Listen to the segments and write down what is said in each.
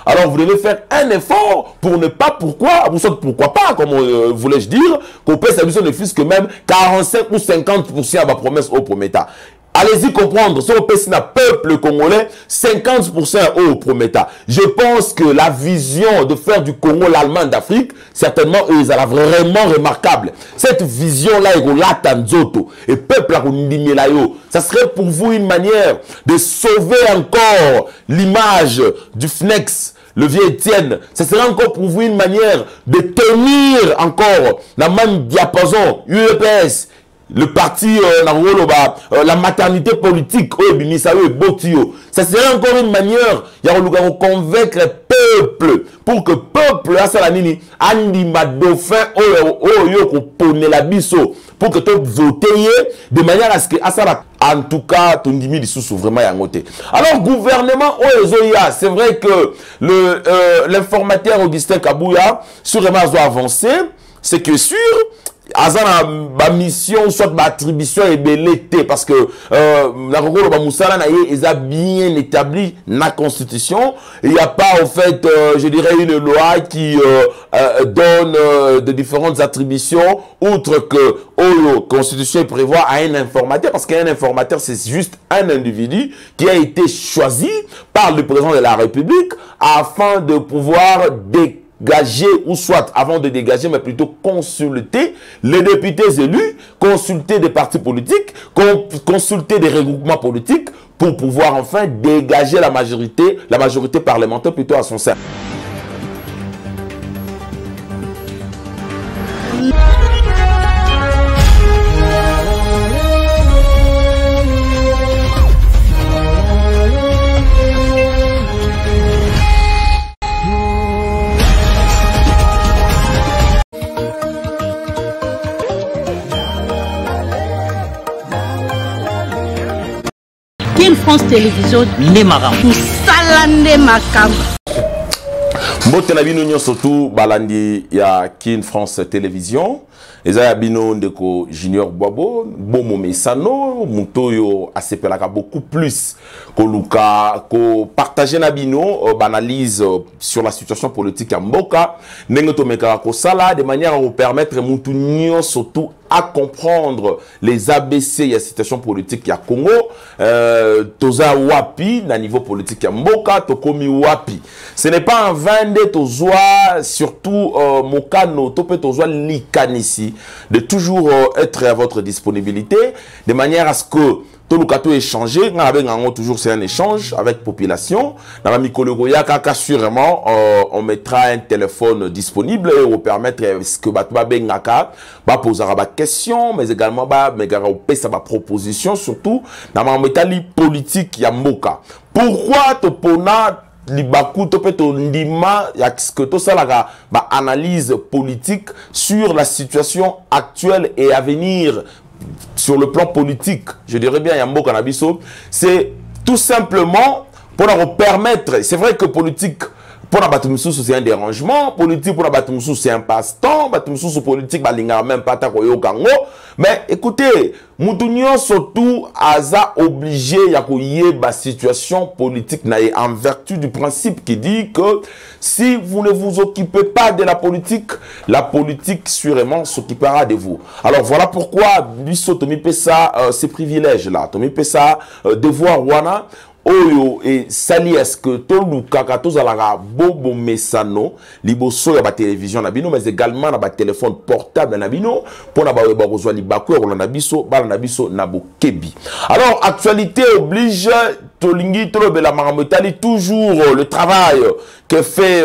Alors vous devez faire un effort pour ne pas, pourquoi pas, comme voulais-je dire, qu'on paie sa mission ne fût que même 45 ou 50% à ma promesse au Prometa. Allez-y comprendre, si on paie un peuple congolais, 50% au Prometa. Je pense que la vision de faire du Congo l'Allemagne d'Afrique, certainement, ils sont vraiment remarquable. Cette vision-là, et peuple, ça serait pour vous une manière de sauver encore l'image du FNEX, le vieux Étienne. Ça serait encore pour vous une manière de tenir encore la même diapason, UEPS, le parti, la maternité politique, ça serait encore une manière de convaincre le peuple, pour que le peuple, pour que tu votes de manière à ce que, en tout cas, tu dis vraiment yangote. Alors, gouvernement, c'est vrai que l'informateur Augustin Kabouya, sûrement, doit avancer, c'est que sûr, ma mission soit ma attribution est bellété parce que la ils a bien établi la constitution. Il n'y a pas en fait je dirais une loi qui donne de différentes attributions outre que la constitution prévoit à un informateur, parce qu'un informateur c'est juste un individu qui a été choisi par le président de la République afin de pouvoir dégager, ou soit avant de dégager, mais plutôt consulter les députés élus, consulter des partis politiques, consulter des regroupements politiques pour pouvoir enfin dégager la majorité parlementaire plutôt à son sein. King France Télévision Nemaram tout salande makamba mbote na bino nyonso surtout balandi ya King France Télévision eza ya bino ndeko Junior Boabo bomo mesano mutoyo asepelaka beaucoup plus koluka ko partager na bino banalise sur la situation politique ya mboka ndenge to mekaka ko sala de manière à vous permettre mutu nyonso surtout à comprendre les ABC ya situation politique ya Congo toza wapi na niveau politique ya mboka tokomi wapi. Ce n'est pas en vain de tozoa surtout mokano topé tozoa likanisi de toujours être à votre disponibilité de manière à ce que tout le cas échanger, toujours c'est un échange avec population. Dans la sûrement on mettra un téléphone disponible et vous permettre que bah poser des questions, mais également bah sa proposition surtout dans la métallie politique ya mboka. Pourquoi topona libaku topeto ndima ya que tout ça la analyse politique sur la situation actuelle et à venir. Sur le plan politique, je dirais bien Yambo Kanabiso, c'est tout simplement pour leur permettre, c'est vrai que politique, pour la Batumsou, c'est un dérangement, politique pour la Batumsou, c'est un passe-temps, Batumsou, politique, balinga même pas ta koyo kango, mais écoutez, Moutounion surtout, Aza obligé, yakoye, ba situation politique, en vertu du principe qui dit que si vous ne vous occupez pas de la politique sûrement s'occupera de vous. Alors voilà pourquoi, Bisso, Tomi Pessa, ces privilèges-là, Tomi Pessa, devoir Wana, Oyo et sali est-ce que tout kaka tous alara bobo mesano liboso ya ba télévision na bino mais également na ba téléphone portable na bino pour na ba kozwa libaku ya na biso na bokebi. Alors actualité oblige tolingi tolobela maramotali toujours le travail que fait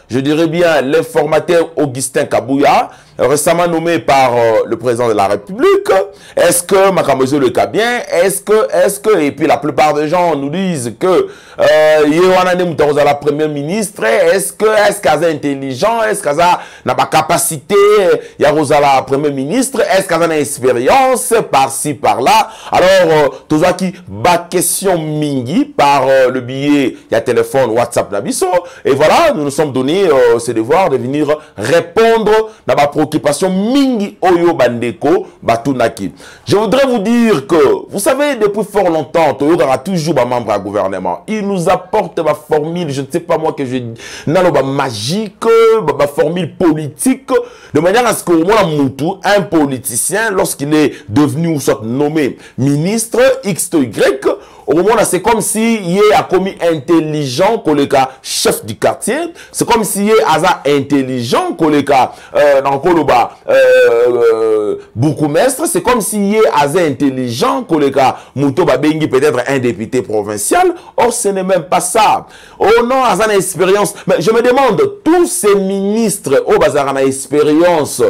je dirais bien l'informateur Augustin Kabouya, récemment nommé par le président de la République. Est-ce que Makamozo le cas bien? Est-ce que et puis la plupart des gens nous disent que Yohana Moutarza la première ministre, est-ce qu'elle est intelligent, est-ce qu'elle n'a pas capacité, Yarosa la première ministre, est-ce qu'elle a une expérience par-ci par-là. Alors tout ça qui bat question mingi par le billet, il y a téléphone, WhatsApp, Nabiso, et voilà, nous nous sommes donné ce devoir de venir répondre dans ma préoccupation mingi oyo bandeko batunaki. Je voudrais vous dire que, vous savez, depuis fort longtemps, Toyo aura toujours un membre du gouvernement. Il nous apporte ma formule, je ne sais pas moi que je n'ai magique, ma formule politique, de manière à ce que un politicien, lorsqu'il est devenu ou soit nommé ministre X ou Y, au moment là, c'est comme si il a commis intelligent que le cas chef du quartier. C'est comme si il est intelligent que le cas bourgmestre. C'est comme si il est intelligent que le cas Mouto Babengi peut-être un député provincial. Or, ce n'est même pas ça. Oh non, Azan a expérience. Mais je me demande, tous ces ministres, au bazar en expérience.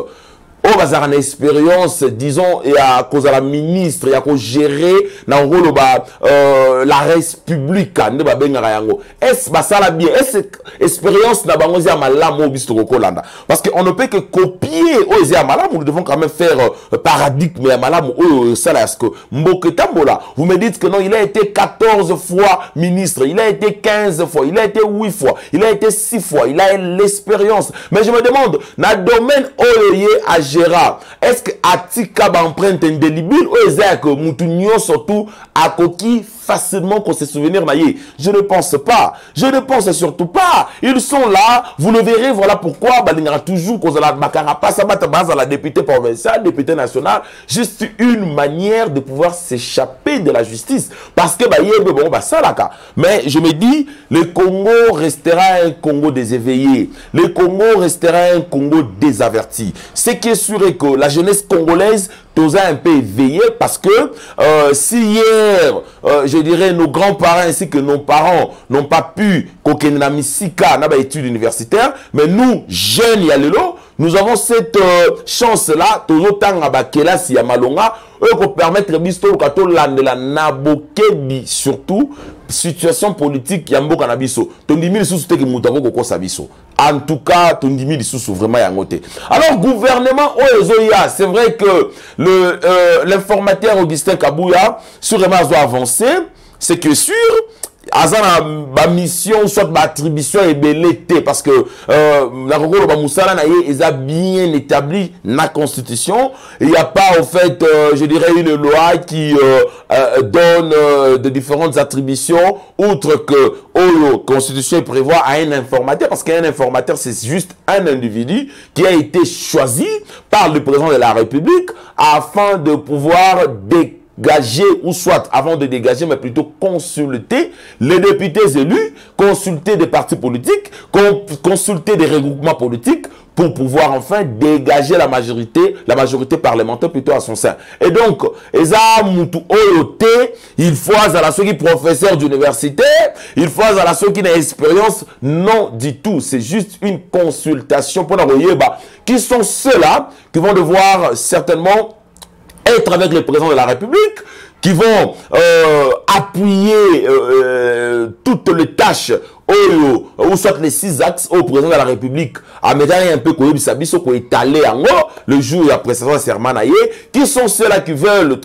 Oh, bazar en expérience, disons, et à cause de la ministre, et à cause gérer, la République, est-ce que ça la bien? Est-ce que l'expérience n'a pas été malam au bisto Kolanda? Parce qu'on ne peut que copier aux malam, nous devons quand même faire paradigme à malam au salasque. Mboketambola, vous me dites que non, il a été 14 fois ministre, il a été 15 fois, il a été 8 fois, il a été 6 fois, il a l'expérience. Mais je me demande, dans le domaine oye à Gérard, est-ce que Atika empreinte indélébile ou est-ce que Moutounio surtout a coquille facilement qu'on se souvenir naïe? Je ne pense pas. Je ne pense surtout pas. Ils sont là. Vous le verrez. Voilà pourquoi Balingara toujours cause la Bakarapas à la députée provinciale, députée nationale. Juste une manière de pouvoir s'échapper de la justice. Parce que mais je me dis, le Congo restera un Congo déséveillé. Le Congo restera un Congo désaverti. Ce qui est sûr est que la jeunesse congolaise tous un peu éveillé parce que si hier, je dirais, nos grands-parents ainsi que nos parents n'ont pas pu kokenna misika na ba études universitaires, mais nous, jeunes yalelo, nous avons cette chance-là, tozotanga ba kelasi ya malonga, pour permettre bisto kato landela nabokebi surtout situation politique ya mboka na biso. Tondimi lisusu te ke mutako kokosa biso. En tout cas, tondimi lisusu vraiment ya ngote. Alors gouvernement oezoya, c'est vrai que l'informateur Augustin Kabouya sûrement doit avancer, c'est que sûr Azana ba mission soit ba attribution et belleté parce que la Congo ba musala na ye est bien établi na constitution. Il n'y a pas en fait je dirais une loi qui donne de différentes attributions outre que la constitution prévoit à un informateur, parce qu'un informateur c'est juste un individu qui a été choisi par le président de la République afin de pouvoir dégager, ou soit avant de dégager, mais plutôt consulter les députés élus, consulter des partis politiques, consulter des regroupements politiques pour pouvoir enfin dégager la majorité parlementaire plutôt à son sein. Et donc, il faut à la ceux qui professeur d'université, il faut à la ceux qui n'a expérience, non du tout. C'est juste une consultation pour qui sont ceux-là qui vont devoir certainement être avec le président de la République, qui vont appuyer toutes les tâches ou soit les 6 axes au président de la République à mettre un peu étaler le jour après ça serment qui sont ceux-là qui veulent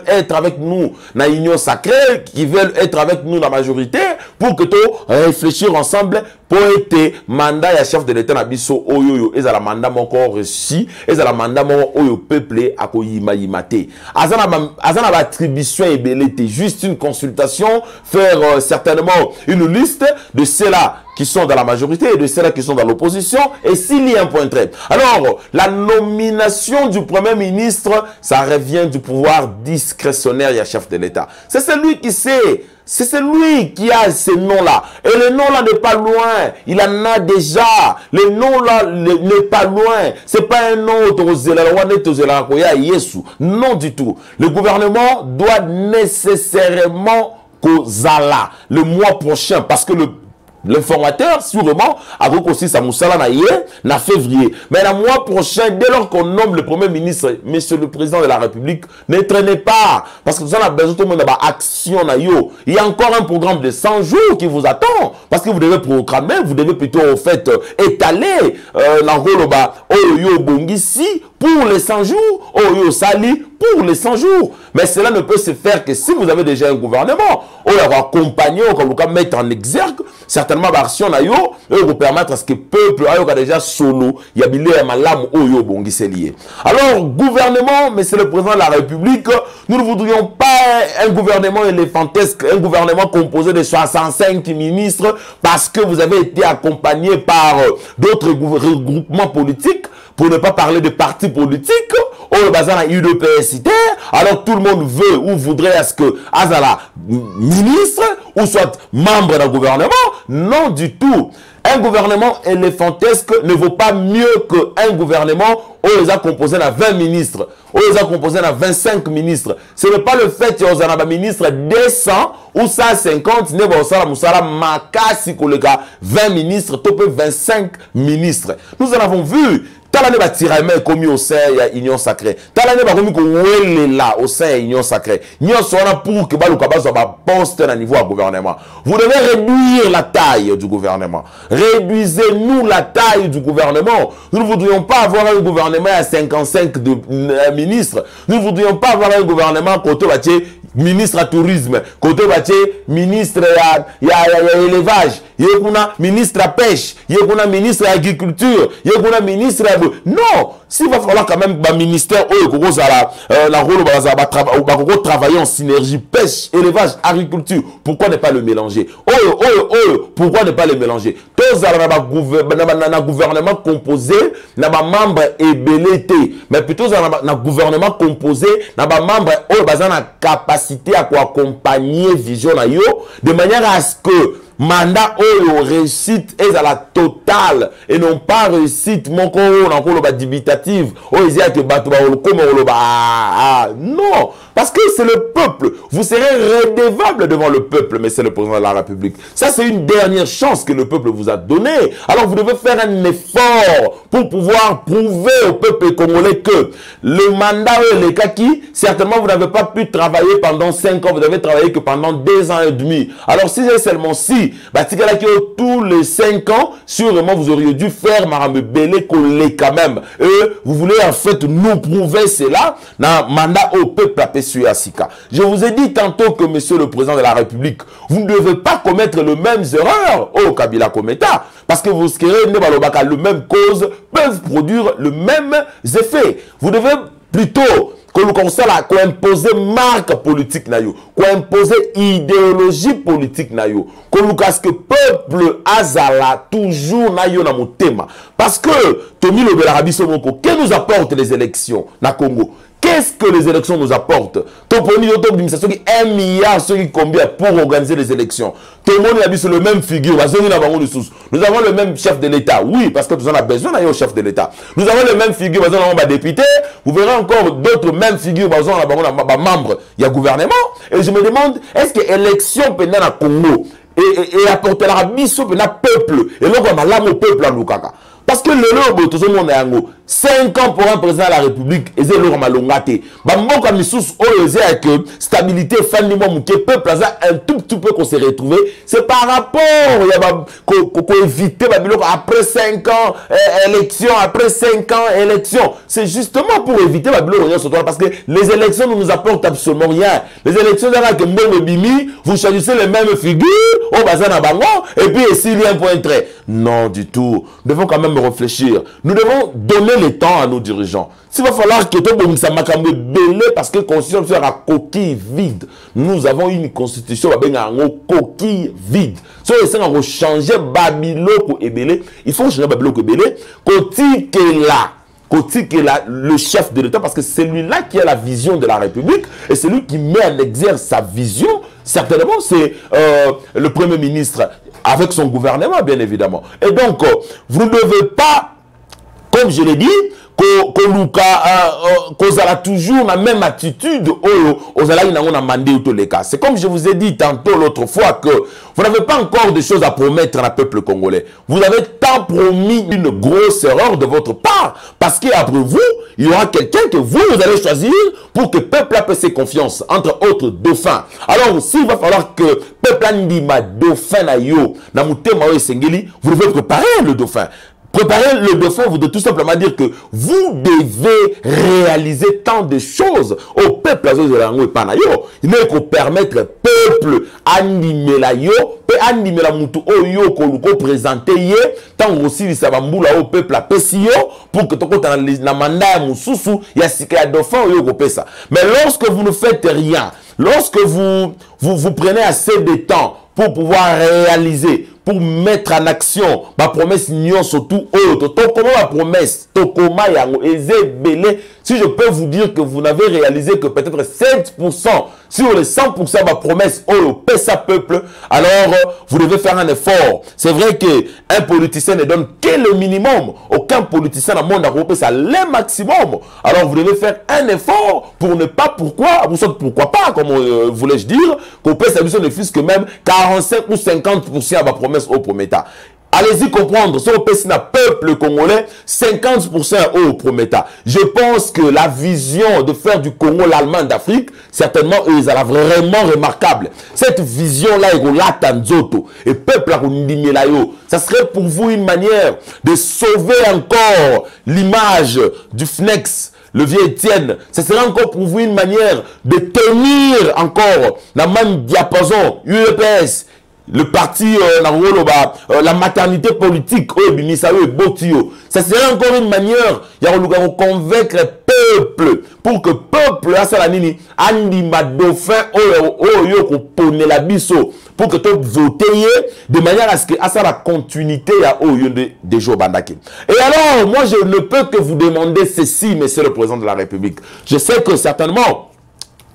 être avec nous dans l'union sacrée, qui veulent être avec nous dans la majorité pour que tout réfléchir ensemble pour être mandat ya chef de l'État na biso oyo et la mandat encore reçu et la mandat oyo peuple a ko yimate azana attribution et belleté juste une consultation, faire certainement une liste de ceux-là qui sont dans la majorité et de ceux-là qui sont dans l'opposition, et s'il y a un point trait. Alors, la nomination du Premier ministre, ça revient du pouvoir discrétionnaire du chef de l'État. C'est celui qui sait, c'est celui qui a ces noms-là. Et le nom-là n'est pas loin, il en a déjà. Le nom-là n'est pas loin. C'est pas un nom, non du tout. Le gouvernement doit nécessairement Kozala le mois prochain, parce que l'informateur, sûrement, a aussi sa moussala na février. Mais le mois prochain, dès lors qu'on nomme le Premier ministre, monsieur le Président de la République, ne traînez pas. Parce que vous avez besoin de monde action. Il y a encore un programme de 100 jours qui vous attend. Parce que vous devez programmer, vous devez plutôt, en fait, étaler, pour les 100 jours, oh yo sali pour les 100 jours. Mais cela ne peut se faire que si vous avez déjà un gouvernement, on va accompagner, on va mettre en exergue certainement l'action vous permettre à ce que le peuple a déjà solo, il y a bilé malam oyo bongi lié. Alors gouvernement, mais c'est le président de la République, nous ne voudrions pas un gouvernement éléphantesque, un gouvernement composé de 65 ministres parce que vous avez été accompagné par d'autres regroupements politiques, pour ne pas parler de partis politiques, au bazar UDPSitaire, alors tout le monde veut ou voudrait à ce que Azala ministre ou soit membre d'un gouvernement. Non du tout. Un gouvernement éléphantesque ne vaut pas mieux qu'un gouvernement où ils ont composé à 20 ministres, où ils ont composé à 25 ministres. Ce n'est pas le fait qu'il y a un ministre 200 ou 150, ne va makasi kolega 20 ministres, topé 25 ministres. Nous en avons vu. Talane ba tirame commis au sein de l'Union sacrée. Talane ba commis qu'on là au sein de l'Union sacrée. Nous sommes pour que Balou Kaba soit poste à niveau du gouvernement. Vous devez réduire la taille du gouvernement. Réduisez-nous la taille du gouvernement. Nous ne voudrions pas avoir un gouvernement à 55 ministres. Nous ne voudrions pas avoir un gouvernement côté bâtier ministre à tourisme, côté bâtier ministre à élevage, ministre à pêche, ministre à agriculture, ministre à... Non, s'il va falloir quand même un ministère travailler en synergie, pêche, élevage, agriculture, pourquoi ne pas le mélanger? Pourquoi ne pas le mélanger? Tous un gouvernement composé, n'a pas membre ébélité, mais plutôt un gouvernement composé, n'a pas membre na capacité à accompagner vision de manière à ce que mandat ou réussite est à la totale et non pas réussite mon dubitative non, parce que c'est le peuple, vous serez redevable devant le peuple, mais c'est le président de la République. Ça c'est une dernière chance que le peuple vous a donnée. Alors vous devez faire un effort pour pouvoir prouver au peuple congolais que le mandat les kaki, certainement vous n'avez pas pu travailler pendant 5 ans, vous avez travaillé que pendant 2 ans et demi. Alors si c'est seulement si tous les 5 ans, sûrement vous auriez dû faire Marambe Belé collé quand même. Et vous voulez en fait nous prouver cela dans le mandat au peuple à Pessu Asika. Je vous ai dit tantôt que monsieur le président de la République, vous ne devez pas commettre les mêmes erreurs au Kabila Kometa, parce que vous serez le même cause peuvent produire le même effet. Vous devez plutôt que nous qu'on imposer marque politique nayo, qu'on imposer idéologie politique nayo, que nous casse que peuple azala toujours nayo na motema. Parce que Tomi le Belarabi Somoko, que nous apportent les élections na Congo? Qu'est-ce que les élections nous apportent? Toponi l'auto-administration qui 1 milliard, ceux qui combien pour organiser les élections. Tout le monde a vu sur le même figure. Nous avons le même chef de l'État. Oui, parce que nous en avons besoin d'un chef de l'État. Nous avons le même figure. Nous avons un député. Vous verrez encore d'autres mêmes figures. Nous avons un membre. Il y a gouvernement. Et je me demande, est-ce que l'élection pendant la Congo et apporter la mission pendant le peuple et là on a l'âme au peuple en Lukaka? Parce que le tout le monde est 5 ans pour un président de la République, et c'est le malongate. Bamboka misous que stabilité fin du moment que peuple un tout peu qu'on s'est retrouvé, c'est par rapport qu'on éviter après 5 ans élection, après 5 ans élection. C'est justement pour éviter parce que les élections ne nous apportent absolument rien. Les élections vous choisissez les mêmes figures au bazar à Bango et puis s'il y a un point trait. Non du tout. Nous devons quand même réfléchir. Nous devons donner le temps à nos dirigeants. S'il va falloir que tout le monde s'amacambe belé parce que la constitution sera coquille vide. Nous avons une constitution en coquille vide. Si on veut changer Babyloko et Belé, il faut changer Babyloko et Belé. Kotik est là, le chef de l'État, parce que c'est celui-là qui a la vision de la République et c'est lui qui met en exergue sa vision. Certainement, c'est le Premier ministre avec son gouvernement, bien évidemment. Et donc, vous ne devez pas, comme je l'ai dit, qu'on a toujours la même attitude aux alliés n'a demandé tous les cas. C'est comme je vous ai dit tantôt l'autre fois que vous n'avez pas encore de choses à promettre à la peuple congolais. Vous avez tant promis une grosse erreur de votre part parce qu'après vous, il y aura quelqu'un que vous allez choisir pour que le peuple ait ses confiance, entre autres dauphins. Alors, s'il va falloir que le peuple ait dauphin na yo, na mutema sengeli, vous devez préparer le dauphin. Préparer le dauphin veut tout simplement dire que vous devez réaliser tant de choses au peuple. Il faut permettre au peuple animer la yo, animer la mutu oyo ko présenter ye, tant aussi ça va au peuple à Pessio pour que tu na mandat mususu ya sika dauphin oyo ko pesa. Mais lorsque vous ne faites rien, lorsque vous prenez assez de temps pour pouvoir réaliser, pour mettre en action ma promesse nion surtout autre. Comment ma promesse, Tokoma yango ezebele. Si je peux vous dire que vous n'avez réalisé que peut-être 7% sur les 100% ma promesse au pesa peuple, alors vous devez faire un effort. C'est vrai que un politicien ne donne que le minimum. Aucun politicien dans le monde n'a ça le maximum. Alors vous devez faire un effort pour ne pas pourquoi pas, comme voulais-je dire, qu'on peut s'amuser ne fût-ce que même 45 ou 50% à ma promesse au Prometa. Allez-y comprendre, si on peut un peuple congolais, 50% au Prometa. Je pense que la vision de faire du Congo l'Allemagne d'Afrique, certainement, elle est vraiment remarquable. Cette vision-là, et peuple, ça serait pour vous une manière de sauver encore l'image du FNEX, le vieux Étienne. Ce serait encore pour vous une manière de tenir encore la même diapason, UEPS, le parti, la maternité politique, ça serait encore une manière de convaincre le peuple, pour que le peuple, pour que tu votes de manière à ce que ça la continuité des jours bandaki. Et alors, moi, je ne peux que vous demander ceci, monsieur le président de la République. Je sais que certainement,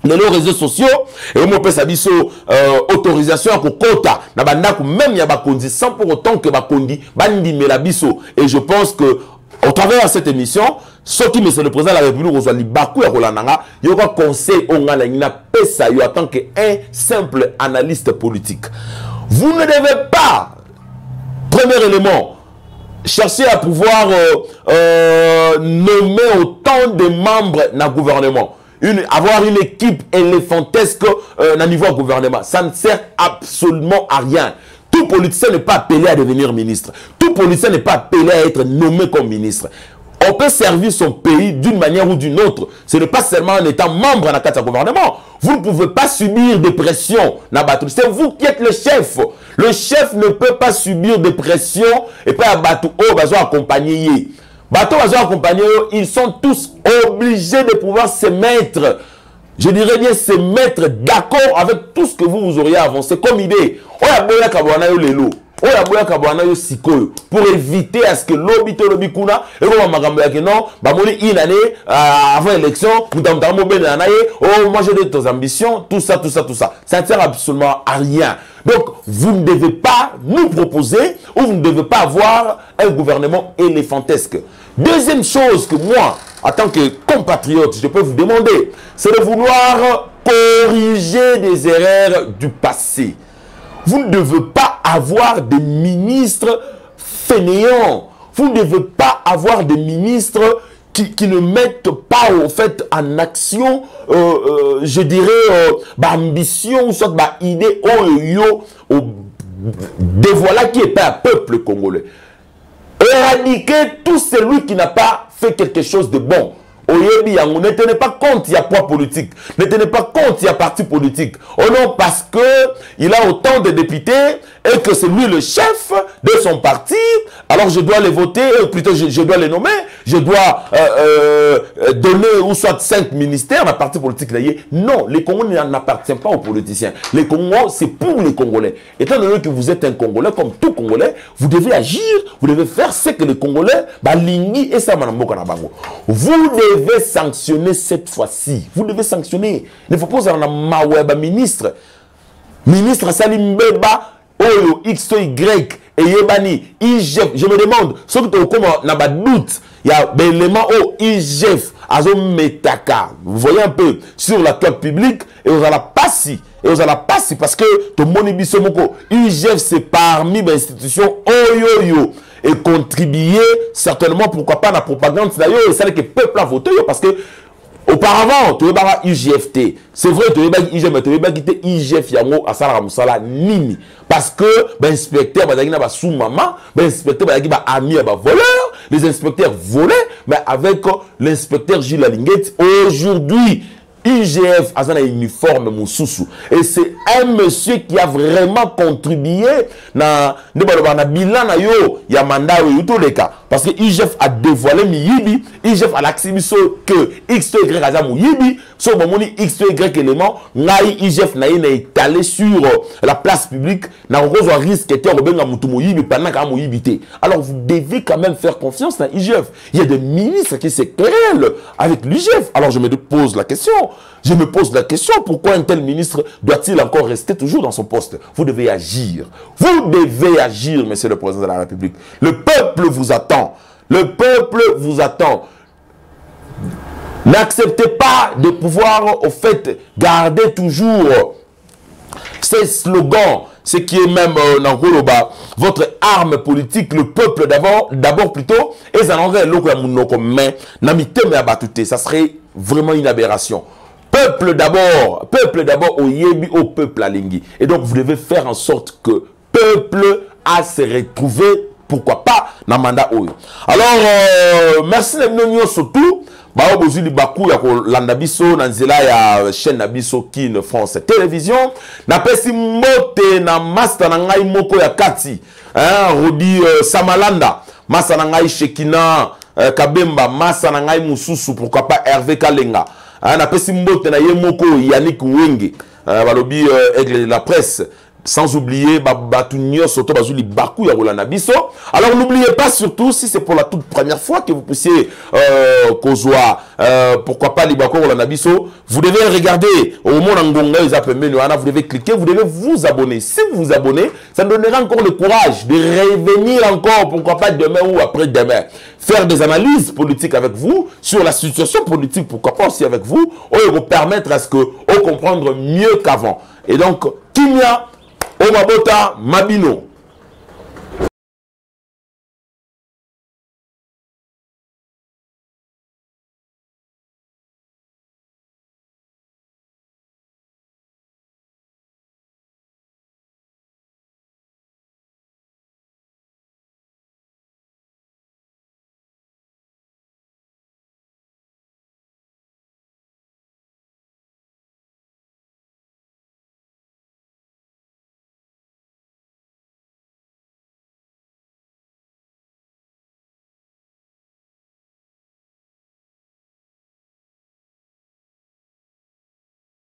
les réseaux sociaux et on peut s'abisso autorisation à quota na banda même ya bakondi sans pour autant que bakondi bandi melabiso. Et je pense que au travers de cette émission, ce qui monsieur le président de la République reçoit libaku ya kolananga, il y aura conseil on a na pesa yo en tant que un simple analyste politique. Vous ne devez pas, premier élément, chercher à pouvoir nommer autant de membres dans le gouvernement. Avoir une équipe éléphantesque au niveau du gouvernement, ça ne sert absolument à rien. Tout politicien n'est pas appelé à devenir ministre. Tout politicien n'est pas appelé à être nommé comme ministre. On peut servir son pays d'une manière ou d'une autre. Ce n'est pas seulement en étant membre du gouvernement. Vous ne pouvez pas subir des pressions. C'est vous qui êtes le chef. Le chef ne peut pas subir des pressions et pas abattre accompagner. Bateau accompagnés, ils sont tous obligés de pouvoir se mettre, je dirais bien se mettre d'accord avec tout ce que vous auriez avancé comme idée. Pour éviter à ce que l'obito l'obikuna et comme non une année avant l'élection oh moi j'ai des ambitions, tout ça ça ne sert absolument à rien. Donc vous ne devez pas nous proposer ou vous ne devez pas avoir un gouvernement éléphantesque. Deuxième chose que moi en tant que compatriote je peux vous demander, c'est de vouloir corriger des erreurs du passé. Vous ne devez pas avoir des ministres fainéants. Vous ne devez pas avoir des ministres qui ne mettent pas au fait en action, je dirais, ambition, ou soit idée, dévoiler qui est pas un peuple congolais. Éradiquer tout celui qui n'a pas fait quelque chose de bon. Ne tenez pas compte, il y a poids politique. Ne tenez pas compte, il y a parti politique. Oh non, parce que il a autant de députés et que c'est lui le chef de son parti. Alors je dois les voter, plutôt je dois les nommer. Je dois donner ou soit 5 ministères à parti politique. Non, les Congolais n'appartiennent pas aux politiciens. Les Congolais, c'est pour les Congolais. Étant donné que vous êtes un Congolais, comme tout Congolais, vous devez agir, vous devez faire ce que les Congolais, lingui et ça manamboka na bango. Vous devez sanctionner cette fois-ci. Vous devez sanctionner. Il ne faut pas avoir un ministre. Ministre Salim Beba, Oyo, X, Y, et Yebani, IGF. Je me demande, ce que tu as doute, il y a des éléments au IGF, Azom Metaka. Vous voyez un peu sur la toile publique, et vous allez passer. Et vous allez passer parce que ton monibisomoko, IGF, c'est parmi les institutions Oyo. Et contribuer certainement, pourquoi pas, à la propagande. D'ailleurs, c'est que le peuple a voté parce que Auparavant, tu as IGFT. C'est vrai, tu as IGF, mais tu as quitté IGF yango à Sala Moussala Nini. Parce que l'inspecteur va sous maman, l'inspecteur va ami va voleur, les inspecteurs volaient, mais avec l'inspecteur Gilles Alinguet, aujourd'hui, IGF a un uniforme Moussoussou. Et c'est un monsieur qui a vraiment contribué na bilan na yo ya mandat ou les cas. Parce que IGF a dévoilé Miyibi, IGF a l'accepté que X to Y a Miyibi, sur moment X to Y élément, ngai IGF na étalé sur la place publique, na rose risque était rebenga mutu Miyibi pendant ka Miyibi. Alors vous devez quand même faire confiance à IGF. Il y a des ministres qui se querellent avec l'IGF. Alors je me pose la question. Pourquoi un tel ministre doit-il encore rester toujours dans son poste? Vous devez agir. Vous devez agir, monsieur le président de la République. Le peuple vous attend. Le peuple vous attend. N'acceptez pas de pouvoir, au fait, garder toujours ces slogans, ce qui est même dans votre arme politique, le peuple d'abord plutôt, et ça ça serait vraiment une aberration. Peuple d'abord au Yebi, au peuple à Lingi. Et donc vous devez faire en sorte que peuple a se retrouver, pourquoi pas, dans le mandat. Alors, merci de surtout. Bao bozuli baku ya ko landa biso na nzela ya chaîne na biso Kin France Télévision na pesi mbote na master na ngai moko ya kati Rodi Samalanda masa na ngai Shekina Kabemba masa na ngai Mususu pourquoi pas Hervé Kalenga na pesi mbote na ye moko Yannick Wenge balobi aigle de la presse. Sans oublier Batunio Soto Bazuli Baku ya Rolanda Biso. Alors n'oubliez pas surtout, si c'est pour la toute première fois que vous puissiez Kozwa, pourquoi pas les Baku Rolanda Biso, vous devez regarder au moment où vous devez cliquer, vous devez vous abonner. Si vous vous abonnez, ça nous donnera encore le courage de revenir encore, pourquoi pas demain ou après-demain, faire des analyses politiques avec vous, sur la situation politique, pourquoi pas aussi avec vous, et vous permettre à ce que, comprendre mieux qu'avant. Et donc, Kimia, Omabota Mabino.